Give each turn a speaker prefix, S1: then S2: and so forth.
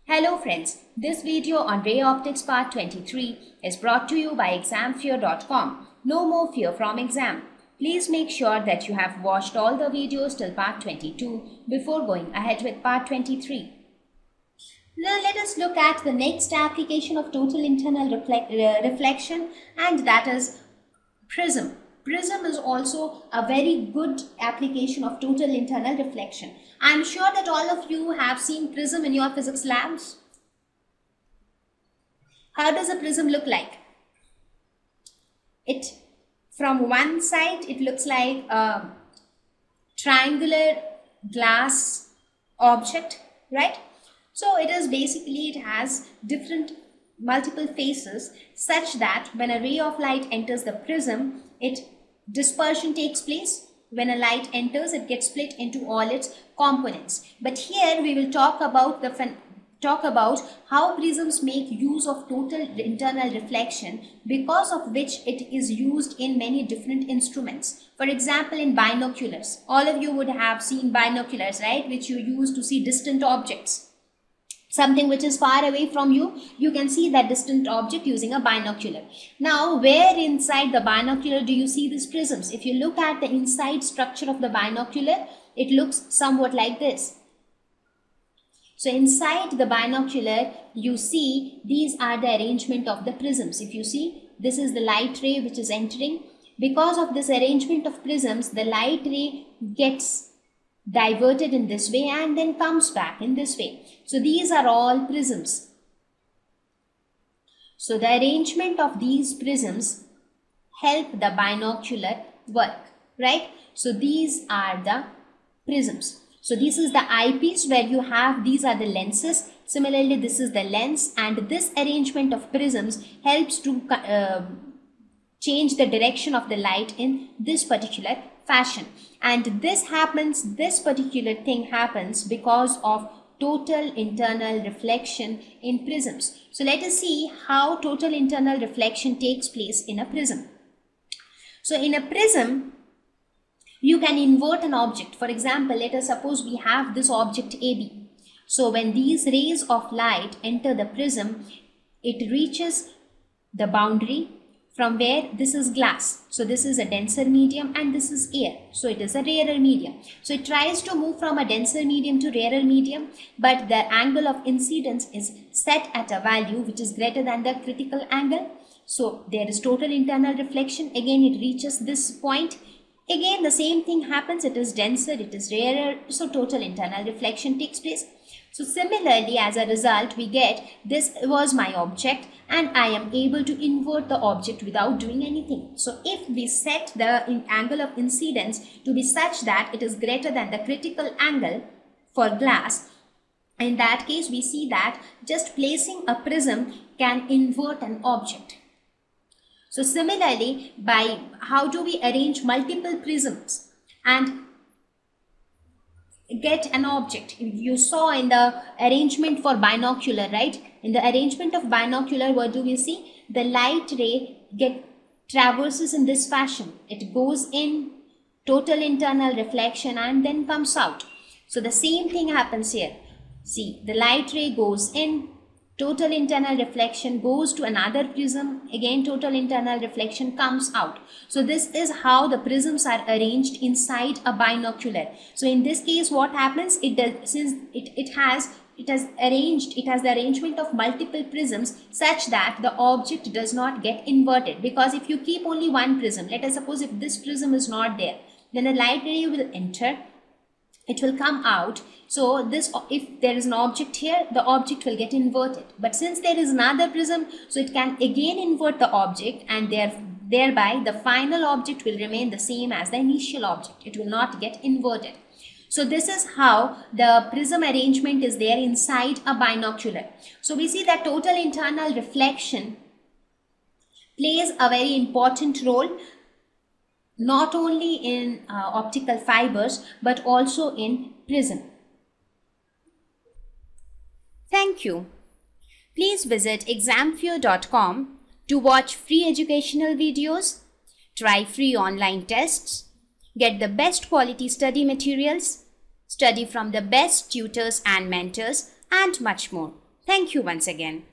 S1: Hello friends, this video on Ray Optics Part 23 is brought to you by examfear.com. No more fear from exam. Please make sure that you have watched all the videos till Part 22 before going ahead with Part 23. Now let us look at the next application of total internal reflection, and that is Prism. Prism is also a very good application of total internal reflection. I am sure that all of you have seen Prism in your physics labs. How does a prism look like? From one side, it looks like a triangular glass object, right? So it has multiple faces such that when a ray of light enters the prism, dispersion takes place. When a light enters, it gets split into all its components. But here we will talk about how prisms make use of total internal reflection, because of which it is used in many different instruments. For example, in binoculars, all of you would have seen binoculars, right, which you use to see distant objects. Something which is far away from you, you can see that distant object using a binocular. Now, where inside the binocular do you see these prisms? If you look at the inside structure of the binocular, it looks somewhat like this. So inside the binocular, you see these are the arrangement of the prisms. If you see, this is the light ray which is entering. Because of this arrangement of prisms, the light ray gets diverted in this way and then comes back in this way. So these are all prisms. So the arrangement of these prisms help the binocular work, right? So these are the prisms. So this is the eyepiece where you have, these are the lenses. Similarly, this is the lens, and this arrangement of prisms helps to change the direction of the light in this particular fashion. And this particular thing happens because of total internal reflection in prisms. So let us see how total internal reflection takes place in a prism. So in a prism, you can invert an object. For example, let us suppose we have this object AB. So when these rays of light enter the prism, it reaches the boundary from where this is glass. So this is a denser medium and this is air. So it is a rarer medium. So it tries to move from a denser medium to rarer medium, but the angle of incidence is set at a value which is greater than the critical angle. So there is total internal reflection. Again, it reaches this point. Again, the same thing happens. It is denser, it is rarer. So total internal reflection takes place. So similarly, as a result, we get this was my object and I am able to invert the object without doing anything. So if we set the angle of incidence to be such that it is greater than the critical angle for glass, in that case we see that just placing a prism can invert an object. So similarly, by how do we arrange multiple prisms and get an object? You saw in the arrangement for binocular, right? In the arrangement of binocular, what do we see? The light ray traverses in this fashion. It goes in, total internal reflection, and then comes out. So the same thing happens here. See, the light ray goes in, total internal reflection goes to another prism, again total internal reflection comes out. So this is how the prisms are arranged inside a binocular. So in this case, what happens? It has the arrangement of multiple prisms such that the object does not get inverted. Because if you keep only one prism, let us suppose if this prism is not there, then the light ray will enter, it will come out. So if there is an object here, the object will get inverted. But since there is another prism, so it can again invert the object, and thereby the final object will remain the same as the initial object. It will not get inverted. So this is how the prism arrangement is there inside a binocular. So we see that total internal reflection plays a very important role, not only in optical fibers but also in prism. Thank you. Please visit examfear.com to watch free educational videos, try free online tests, get the best quality study materials, study from the best tutors and mentors, and much more.
S2: Thank you once again.